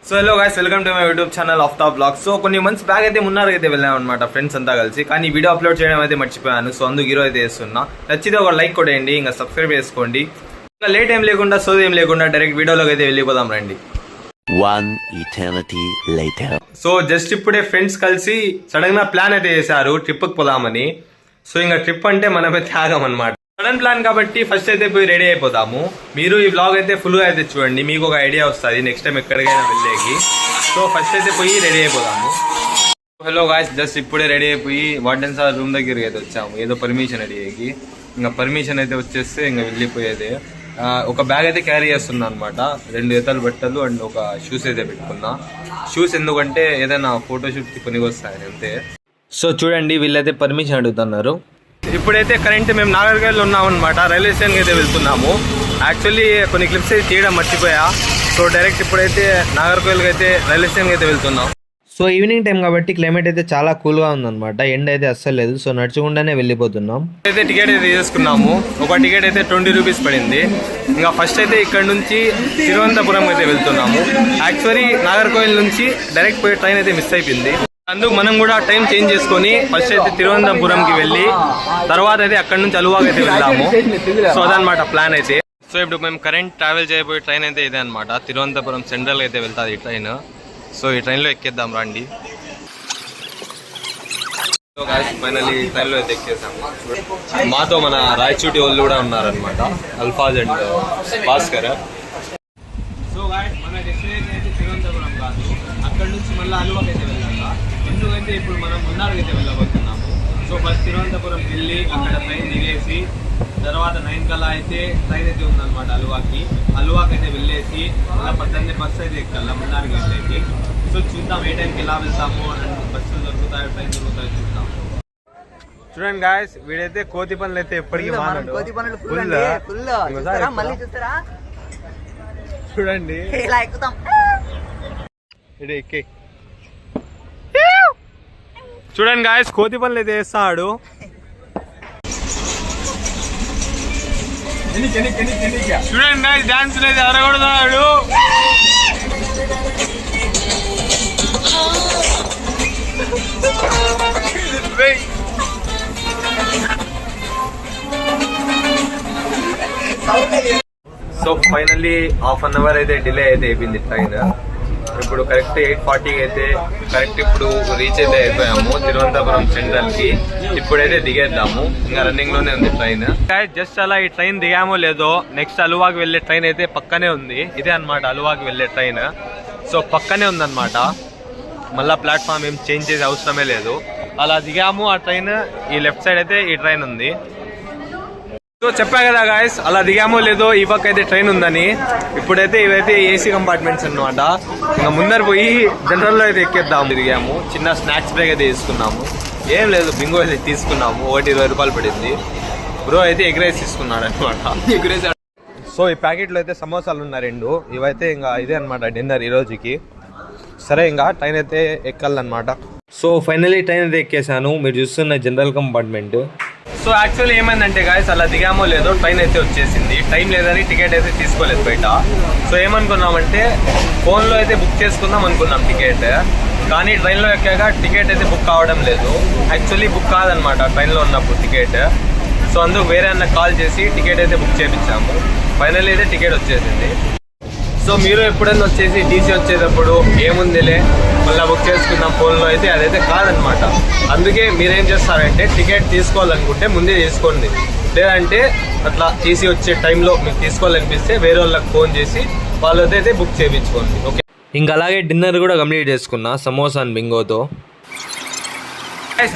So hello guys, welcome to my YouTube channel of top blogs. So కొన్ని months back అయితే మున్నార్ అయితే వెళ్ళాం అనమాట ఫ్రెండ్స్ అంతా కలిసి. కానీ వీడియో అప్లోడ్ చేయడం అయితే మర్చిపోయాను. సో అందుకు హీరో అయితే చేస్తున్నా. నచ్చితే ఒక లైక్ కొట్టేయండి, ఇంకా సబ్స్క్రైబ్ చేసుకోండి. ఇంకా లేట్ ఏం లేకుండా సోది ఏం లేకుండా డైరెక్ట్ వీడియోలోకి అయితే వెళ్ళిపోదాం రండి. One eternity later. So just ఇప్పుడే ఫ్రెండ్స్ కలిసి సడన్ గా ప్లాన్ అయితే చేశారు ట్రిప్కి పోదామని. సో ఇంకా ట్రిప్ అంటే మనమే త్యాగం అనమాట. సడన్ ప్లాన్ కాబట్టి ఫస్ట్ అయితే పోయి రెడీ అయిపోతాము. మీరు ఈ బ్లాగ్ అయితే ఫుల్ గా అయితే చూడండి, మీకు ఒక ఐడియా వస్తుంది నెక్స్ట్ టైం ఎక్కడికైనా వెళ్ళేకి. సో ఫస్ట్ అయితే పోయి రెడీ అయిపోదాము. హలో గాయ్స్, జస్ట్ ఇప్పుడే రెడీ అయిపోయి వార్డెన్ సార్ రూమ్ దగ్గరికి అయితే వచ్చాము. ఏదో పర్మిషన్ అడిగేకి. ఇంకా పర్మిషన్ అయితే వచ్చేస్తే ఇంకా వెళ్ళిపోయేది. ఒక బ్యాగ్ అయితే క్యారీ చేస్తున్నా అనమాట. 2 జతల బట్టలు అండ్ ఒక షూస్ అయితే పెట్టుకున్నా. షూస్ ఎందుకంటే ఏదైనా ఫోటోషూట్కి పనికి వస్తాయని అంతే. సో చూడండి, వీళ్ళైతే పర్మిషన్ అడుగుతున్నారు. ఇప్పుడైతే కరెంట్ మేము నాగర్కర్లో ఉన్నామన్నమాట. రైల్వే స్టేషన్కి అయితే వెళ్తున్నాము. యాక్చువల్లీ కొన్ని క్లిప్స్ అయితే తీయడం మర్చిపోయా. సో డైరెక్ట్ ఇప్పుడైతే నాగర్కర్కి అయితే రైల్వే స్టేషన్కి అయితే వెళ్తున్నాం. సో ఈవినింగ్ టైం కాబట్టి క్లైమేట్ అయితే చాలా కూల్గా ఉందన్నమాట. ఎండ అయితే అస్సలు లేదు. సో నడుచుకుండానే వెళ్ళిపోతున్నాం. అయితే టికెట్ అయితే తీసుకున్నాము. ఒక టికెట్ అయితే 20 రూపీస్ పడింది. ఇంకా ఫస్ట్ అయితే ఇక్కడ నుంచి తిరువనంతపురం అయితే వెళ్తున్నాము. యాక్చువల్లీ నాగర్కోయిల్ నుంచి డైరెక్ట్ పోయే ట్రైన్ అయితే మిస్ అయిపోయింది. అందుకు మనం కూడా టైం చేంజ్ చేసుకొని ఫస్ట్ అయితే తిరువనంతపురంకి వెళ్ళి తర్వాత అయితే అక్కడ నుంచి అలువాకి అయితే వెళ్దాము. సో అదనమాట ప్లాన్ అయితే. సో ఇప్పుడు మేము కరెంట్ ట్రావెల్ చేయబోయే ట్రైన్ అయితే ఇదే అనమాట. తిరువనంతపురం సెంట్రల్ అయితే వెళ్తుంది ఈ ట్రైన్. సో ఈ ట్రైన్లో ఎక్కేద్దాం రండి. సో గాయ్స్, ఫైనల్లీ ట్రైన్లో అయితే ఎక్కేసాము. మాతో మన రాయచూటి వాళ్ళు కూడా ఉన్నారనమాట, Alfaz and Bhaskar. So guys, మన డెస్టినేషన్ అయితే తిరువనంతపురం కాదు, అక్కడ నుంచి మళ్ళీ అలువాకి అయితే వెళ్ళాలి. ఎందుకంటే ఇప్పుడు మనం మున్నార్కి అయితే వెళ్ళబోతున్నాము. సో ఫస్ట్ తిరువనంతపురం వెళ్ళి అక్కడ ట్రైన్ దిగేసి తర్వాత 9 కల్లా అయితే ట్రైన్ అయితే ఉందన్నమాట అలువాకి అయితే వెళ్ళేసి మళ్ళీ 18 బస్సు అయితే ఎక్కాలి మున్నార్కి వెళ్ళేసి. సో చూద్దాం ఏ టైంకి ఎలా వెళ్తాము, బస్సులు దొరుకుతాయో ట్రైన్ దొరుకుతాయో చూద్దాం. చూడండి గాయస్, వీడైతే కోతి పనులు అయితే ఎప్పటికీ చూడండి ఎక్కే. చూడండి గాయస్, కోతి పనులు అయితే వేస్తాడు. చూడండి గాయస్, డాన్స్ అయితే అరగొడుతున్నాడు. So finally half an hour అయితే డిలే అయితే అయిపోయింది ట్రైన్. ఇప్పుడు కరెక్ట్ 8:40 అయితే కరెక్ట్ ఇప్పుడు రీచ్ అయితే అయిపోయాము తిరువనంతపురం సెంట్రల్ కి. ఇప్పుడైతే దిగేద్దాము, ఇంకా రన్నింగ్ లోనే ఉంది ట్రైన్. జస్ట్ అలా ఈ ట్రైన్ దిగామో లేదో నెక్స్ట్ అలువాకి వెళ్లే ట్రైన్ అయితే పక్కనే ఉంది. ఇదే అనమాట అలువాకి వెళ్లే ట్రైన్. సో పక్కనే ఉందన్నమాట, మళ్ళా ప్లాట్ఫామ్ ఏం చేంజ్ చేసే అవసరమే లేదు. అలా దిగాము, ఆ ట్రైన్ ఈ లెఫ్ట్ సైడ్ అయితే ఈ ట్రైన్ ఉంది. సో చెప్పా కదా గాయస్, అలా దిగామో లేదో ఈ పక్క అయితే ట్రైన్ ఉందని. ఇప్పుడైతే ఇవైతే ఏసీ కంపార్ట్మెంట్స్ అనమాట. ఇంకా ముందర పోయి జనరల్లో అయితే ఎక్కేద్దాము. దిగాము, చిన్న స్నాక్స్ బ్రేక్ అయితే తీసుకున్నాము. ఏం లేదు, బింగో అయితే తీసుకున్నాము. ఒకటి 20 రూపాయలు పడింది. బ్రో అయితే ఎగ్ రైస్ తీసుకున్నాడు అనమాట. సో ఈ ప్యాకెట్లో అయితే సమోసాలు ఉన్నాయి 2. ఇవైతే ఇంకా ఇదే అనమాట డిన్నర్ ఈ రోజుకి. సరే ఇంకా ట్రైన్ అయితే ఎక్కాలన్నమాట. సో ఫైనలీ ట్రైన్ అయితే ఎక్కేసాను. మీరు చూస్తున్న జనరల్ కంపార్ట్మెంట్. సో యాక్చువల్లీ ఏమైందంటే గాయస్, అలా దిగామో లేదో ట్రైన్ అయితే వచ్చేసింది. టైం లేదని టికెట్ అయితే తీసుకోలేదు బయట. సో ఏమనుకున్నామంటే ఫోన్లో అయితే బుక్ చేసుకుందాం అనుకున్నాం టికెట్. కానీ ట్రైన్లో ఎక్కాక టికెట్ అయితే బుక్ కావడం లేదు. యాక్చువల్లీ బుక్ కాదనమాట ట్రైన్లో ఉన్నప్పుడు టికెట్. సో అందుకు వేరే అన్న కాల్ చేసి టికెట్ అయితే బుక్ చేయించాము. ఫైనల్లీ అయితే టికెట్ వచ్చేసింది. సో మీరు ఎప్పుడైనా వచ్చేసి టీసీ వచ్చేటప్పుడు ఏముందిలే మళ్ళీ బుక్ చేసుకుందాం ఫోన్లో అయితే అదైతే కాదనమాట. అందుకే మీరేం చేస్తారంటే టికెట్ తీసుకోవాలనుకుంటే ముందే తీసుకోండి. లేదంటే అట్లా టీసీ వచ్చే టైంలో మీకు తీసుకోవాలనిపిస్తే వేరే వాళ్ళకి ఫోన్ చేసి వాళ్ళతో అయితే బుక్ చేయించుకోండి. ఓకే, ఇంకా అలాగే డిన్నర్ కూడా కంప్లీట్ చేసుకున్నా సమోసా అండ్ బింగోతో.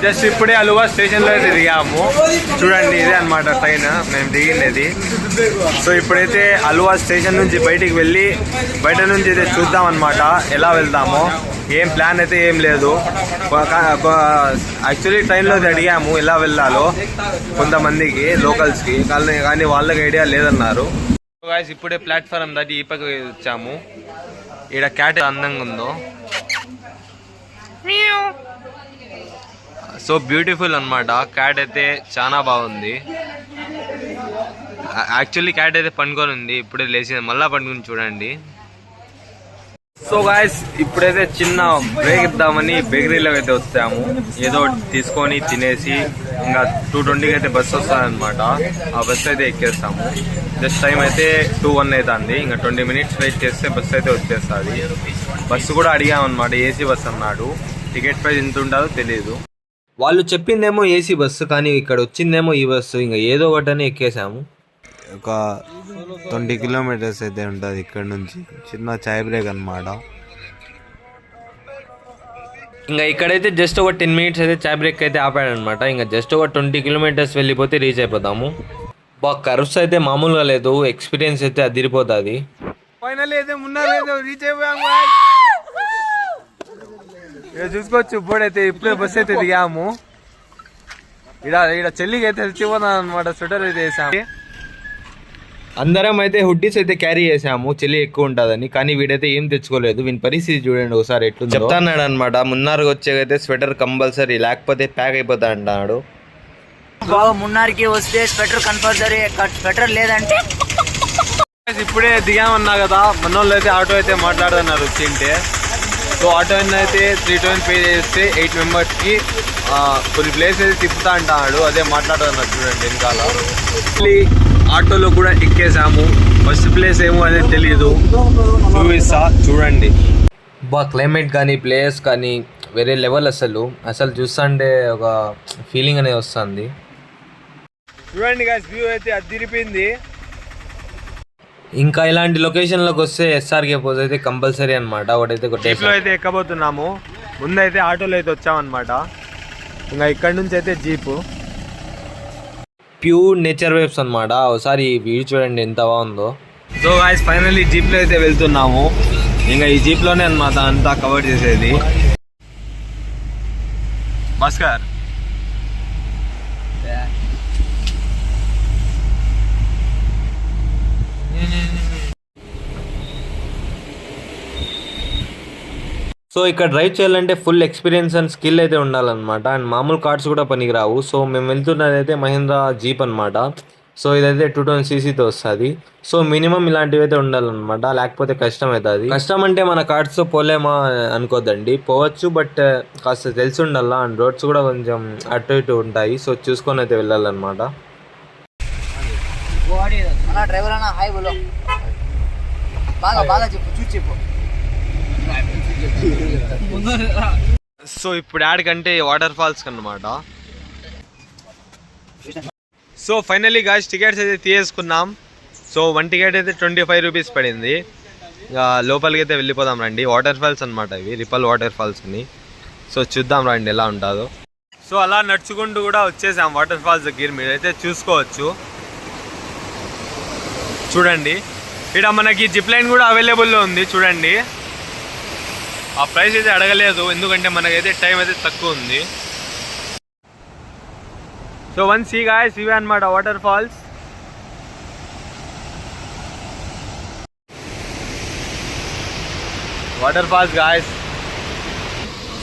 జస్ట్ ఇప్పుడే అలువా స్టేషన్లో అయితే దిగాము. చూడండి, ఇదే అనమాట ట్రైన్ మేము దిగిండేది. సో ఇప్పుడైతే అలువా స్టేషన్ నుంచి బయటికి వెళ్ళి బయట నుంచి అయితే చూద్దాం అనమాట ఎలా వెళ్తామో. ఏం ప్లాన్ అయితే ఏం లేదు. యాక్చువల్లీ ట్రైన్లో అడిగాము ఎలా వెళ్ళాలో కొంతమందికి లోకల్స్కి, కానీ వాళ్ళకి ఐడియా లేదన్నారు. ఇప్పుడే ప్లాట్ఫారం దాటి ఈ పక్క వచ్చాము. ఈడ క్యాట్ అందంగా ఉందో. సో బ్యూటిఫుల్ అనమాట. క్యాట్ అయితే చాలా బాగుంది. యాక్చువల్లీ క్యాట్ అయితే పండుకొని ఉంది, ఇప్పుడే లేచింది. మళ్ళీ పండుకొని చూడండి. సో గాయస్ ఇప్పుడైతే చిన్న బ్రేక్ ఇద్దామని బేకరీలో అయితే వచ్చాము. ఏదో తీసుకొని తినేసి ఇంకా 2:20కి అయితే బస్సు వస్తుందన్నమాట. ఆ బస్సు అయితే ఎక్కేస్తాము. జస్ట్ టైం అయితే 2:01 అవుతుంది. ఇంకా 20 minutes వెయిట్ చేస్తే బస్సు అయితే వచ్చేస్తుంది. బస్సు కూడా అడిగామన్నమాట, ఏసీ బస్సు అన్నాడు. టికెట్ ప్రైస్ ఎంత ఉంటుందో తెలియదు. వాళ్ళు చెప్పిందేమో ఏసీ బస్సు, కానీ ఇక్కడ వచ్చిందేమో ఈ బస్సు. ఇంకా ఏదో ఒకటని ఎక్కేసాము. ఒక 20 kilometers అయితే ఉంటుంది ఇక్కడ నుంచి. చిన్న చాయ్ బ్రేక్ అన్నమాట. ఇంకా ఇక్కడైతే జస్ట్ ఒక 10 minutes అయితే చాయ్ బ్రేక్ అయితే ఆపాడనమాట. ఇంకా జస్ట్ ఒక 20 kilometers వెళ్ళిపోతే రీచ్ అయిపోతాము. కర్వ్స్ అయితే మామూలుగా లేదు, ఎక్స్పీరియన్స్ అయితే అదిరిపోతుంది. ఫైనల్ అయితే రీచ్ అయిపోయాము. చూసుకోవచ్చు ఇప్పుడైతే ఇప్పుడే బస్సు అయితే దిగాము. ఇక్కడ చెల్లికి అయితే తెచ్చిపోతాను అనమాట. స్వెటర్ అయితే వేసాము. అందరం అయితే హుడ్డీస్ అయితే క్యారీ చేసాము, చలి ఎక్కువ ఉంటుందని. కానీ వీడైతే ఏం తెచ్చుకోలేదు. వీని పరిస్థితి చూడండి ఒకసారి ఎట్లా చెప్తాన్నాడు అనమాట. మున్నార్కి వచ్చేకైతే స్వెటర్ కంపల్సరీ, లేకపోతే ప్యాక్ అయిపోతా అంటున్నాడు. మున్నార్కి వస్తే స్వెటర్ కంపల్సరీ, స్వెటర్ లేదంటే. ఇప్పుడే దిగామన్నా కదా, మనోళ్ళు అయితే ఆటో అయితే మాట్లాడుతున్నారు వచ్చింటే. సో ఆటో అయితే 320 పే చేస్తే 8 members కొన్ని ప్లేస్ అయితే తిప్పుతా అంటున్నాడు. అదే మాట్లాడుతున్నారు చూడండి వెనకాల. ఆటోలో కూడా ఎక్కేసాము. ఫస్ట్ ప్లేస్ ఏమో అనేది తెలియదు, చూపిస్తా చూడండి. క్లైమేట్ కానీ ప్లేస్ కానీ వేరే లెవెల్. అసలు చూస్తుంటే ఒక ఫీలింగ్ అనేది వస్తుంది. చూడండి గాయ్స్, వ్యూ అయితే అదిరిపోయింది. ఇంకా ఇలాంటి లొకేషన్లోకి వస్తే ఎస్ఆర్కే పోజ్ అయితే కంపల్సరీ అనమాట. ఒకటైతే జీప్లో అయితే ఎక్కబోతున్నాము. ముందైతే ఆటోలో అయితే వచ్చామన్నమాట. ఇంకా ఇక్కడ నుంచి అయితే జీపు ప్యూర్ నేచర్ వేవ్స్ అనమాట. ఒకసారి వ్యూ చూడండి ఎంత బాగుందో. సో గాయ్స్ ఫైనల్లీ జీప్లో అయితే వెళ్తున్నాము. ఇంకా ఈ జీప్లోనే అనమాట అంతా కవర్ చేసేది. భాస్కర్ సో ఇక్కడ డ్రైవ్ చేయాలంటే ఫుల్ ఎక్స్పీరియన్స్ అండ్ స్కిల్ అయితే ఉండాలన్నమాట. అండ్ మామూలు కార్డ్స్ కూడా పనికిరావు. సో మేము వెళ్తున్నది అయితే మహీంద్రా జీప్ అనమాట. సో ఇదైతే 220cc వస్తుంది. సో మినిమం ఇలాంటివి అయితే ఉండాలన్నమాట, లేకపోతే కష్టం అవుతుంది. కష్టం అంటే మన కార్డ్స్తో పోలేమా అనుకోద్దండి, పోవచ్చు. బట్ కాస్త తెలిసి ఉండాలా. అండ్ రోడ్స్ కూడా కొంచెం అటు ఇటు ఉంటాయి. సో చూసుకొని అయితే వెళ్ళాలన్నమాట. డ్రైవర్ అన్న హాయ్ బోలో, బాగా చెప్పు, చూసి చెప్పు. సో ఇప్పుడు యాడికంటే వాటర్ ఫాల్స్ అన్నమాట. సో ఫైనల్లీ గాయ్స్ టికెట్స్ అయితే తీసుకున్నాం. సో 1 ticket అయితే 25 rupees పడింది. ఇంకా లోపలికి అయితే వెళ్ళిపోదాం రండి. వాటర్ ఫాల్స్ అనమాట ఇవి, రిపల్ వాటర్ ఫాల్స్ అని. సో చూద్దాం రండి ఎలా ఉంటుందో. సో అలా నడుచుకుంటూ కూడా వచ్చేసాం వాటర్ ఫాల్స్ దగ్గర. మీరైతే చూసుకోవచ్చు చూడండి. ఇక్కడ మనకి జిప్ లైన్ కూడా అవైలబుల్లో ఉంది చూడండి. ఆ ప్రైస్ అయితే అడగలేదు, ఎందుకంటే మనకైతే టైం అయితే తక్కువ ఉంది. సో వన్ సీ గాయ్స్, ఇవే అనమాట వాటర్ ఫాల్స్. గాయ్స్.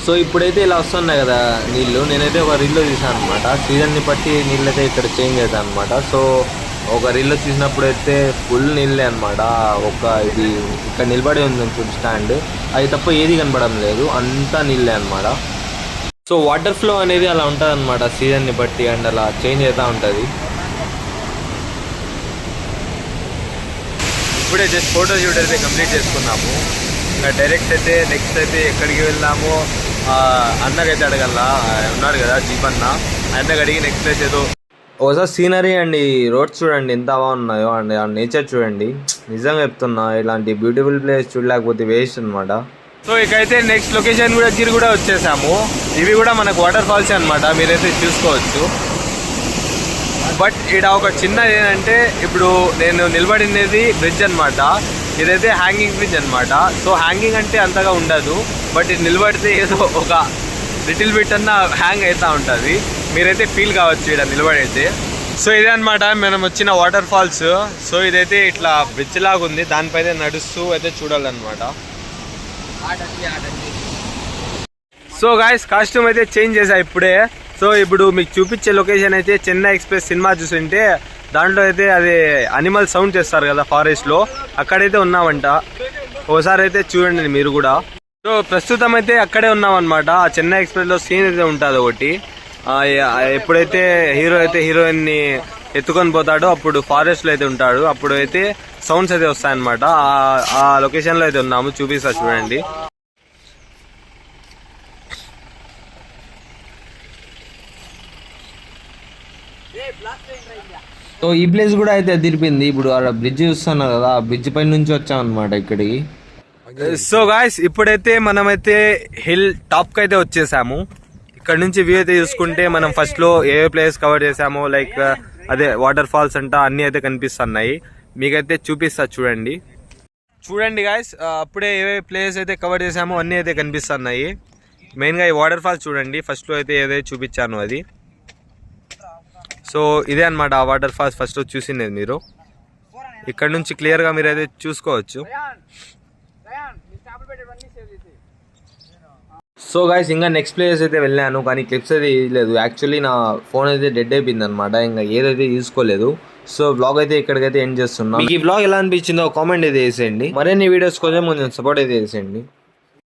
సో ఇప్పుడైతే ఇలా వస్తున్నాయి కదా నీళ్ళు. నేనైతే ఒక రీల్లో తీసాను అనమాట. సీజన్ని బట్టి నీళ్ళు అయితే ఇక్కడ చేంజ్ అవుతాయి అనమాట. సో ఒక రీల్లో తీసినప్పుడు అయితే ఫుల్ నీళ్ళే అనమాట. ఇది ఇక్కడ నిలబడి ఉంది చూడు స్టాండ్, అది తప్ప ఏది కనపడడం లేదు, అంతా నీళ్ళే అనమాట. సో వాటర్ ఫ్లో అనేది అలా ఉంటుంది అనమాట సీజన్ని బట్టి. అండ్ అలా చేంజ్ అవుతూ ఉంటుంది. ఇప్పుడే జస్ట్ ఫోటో షూట్ అయితే కంప్లీట్ చేసుకున్నాము. ఇంకా డైరెక్ట్ అయితే నెక్స్ట్ అయితే ఎక్కడికి వెళ్ళామో అన్నకైతే అడగల, ఉన్నాడు కదా జీప్ అన్న, అన్నకి అడిగి నెక్స్ట్ ప్లేస్ ఏదో ఒకసారి సీనరీ అండి, రోడ్స్ చూడండి ఎంత బాగున్నాయో. అండ్ ఆ నేచర్ చూడండి, నిజంగా చెప్తున్నా ఇలాంటి బ్యూటిఫుల్ ప్లేస్ చూడలేకపోతే వేస్ట్ అనమాట. సో ఇకైతే నెక్స్ట్ లొకేషన్ కూడా వచ్చేసాము. ఇవి కూడా మనకు వాటర్ ఫాల్స్ అనమాట, మీరైతే చూసుకోవచ్చు. బట్ ఇక్కడ ఒక చిన్నది ఏంటంటే, ఇప్పుడు నేను నిలబడినది బ్రిడ్జ్ అనమాట. ఇదైతే హ్యాంగింగ్ బ్రిడ్జ్ అనమాట. సో హ్యాంగింగ్ అంటే అంతగా ఉండదు, బట్ ఇది నిలబడితే ఏదో ఒక లిటిల్ బిట్ అన్న హ్యాంగ్ అవుతూ ఉంటుంది. మీరైతే ఫీల్ కావచ్చు ఇక్కడ నిలబడైతే. సో ఇదే అనమాట మనం వచ్చిన వాటర్ ఫాల్స్. సో ఇదైతే ఇట్లా బ్రిడ్జ్ లాగా ఉంది, దానిపైన నడుస్తూ అయితే చూడాలన్నమాట. సో గాయ్స్ కాస్ట్యూమ్ అయితే చేంజ్ చేసా ఇప్పుడే. సో ఇప్పుడు మీకు చూపించే లొకేషన్ అయితే చెన్నై ఎక్స్ప్రెస్ సినిమా చూసింటే దాంట్లో అయితే అది అనిమల్ సౌండ్ చేస్తారు కదా ఫారెస్ట్ లో, అక్కడైతే ఉన్నామంట. ఓసారి అయితే చూడండి మీరు కూడా. సో ప్రస్తుతం అయితే అక్కడే ఉన్నాం అనమాట. ఆ చెన్నై ఎక్స్ప్రెస్ లో సీన్ అయితే ఉంటుంది ఒకటి. ఎప్పుడైతే హీరో అయితే హీరోయిన్ ని ఎత్తుకొని పోతాడో అప్పుడు ఫారెస్ట్ లో అయితే ఉంటాడు. అప్పుడు అయితే సౌండ్స్ అయితే వస్తాయన్నమాట. ఆ లొకేషన్ లో అయితే ఉన్నాము, చూపిస్తా చూడండి. సో ఈ ప్లేస్ కూడా అయితే తిరిపింది. ఇప్పుడు అక్కడ బ్రిడ్జ్ చూస్తున్నారు కదా, ఆ బ్రిడ్జ్ పై నుంచి వచ్చాం అనమాట ఇక్కడికి. సో గాయ్స్ ఇప్పుడైతే మనమైతే హిల్ టాప్ కి అయితే వచ్చేసాము. ఇక్కడ నుంచి వ్యూ అయితే చూసుకుంటే మనం ఫస్ట్ లో ఏ ప్లేస్ కవర్ చేసామో లైక్ అదే వాటర్ ఫాల్స్ అంట అన్ని అయితే కనిపిస్తున్నాయి. మీకైతే చూపిస్తా చూడండి. చూడండి గాయ్స్, అప్పుడే ఏ ప్లేస్ అయితే కవర్ చేసామో అన్ని అయితే కనిపిస్తున్నాయి. మెయిన్ గా ఈ వాటర్ ఫాల్స్ చూడండి, ఫస్ట్ లో అయితే ఏదైతే చూపించాను అది. సో ఇదే అనమాట ఆ వాటర్ ఫాల్స్ ఫస్ట్ చూసింది మీరు. ఇక్కడ నుంచి క్లియర్ గా మీరు అయితే చూసుకోవచ్చు. సో గైస్ ఇంకా నెక్స్ట్ ప్లేస్ అయితే వెళ్ళాను, కానీ క్లిప్స్ అయితే లేదు. యాక్చువల్లీ నా ఫోన్ అయితే డెడ్ అయిపోయింది అనమాట, ఇంకా ఏదైతే తీసుకోలేదు. సో బ్లాగ్ అయితే ఇక్కడికైతే ఎండ్ చేస్తున్నాం. మీకు ఈ బ్లాగ్ ఎలా అనిపించిందో కామెంట్ అయితే వేసేయండి. మరిన్ని వీడియోస్ కోసం కొంచెం సపోర్ట్ అయితే చేసేయండి.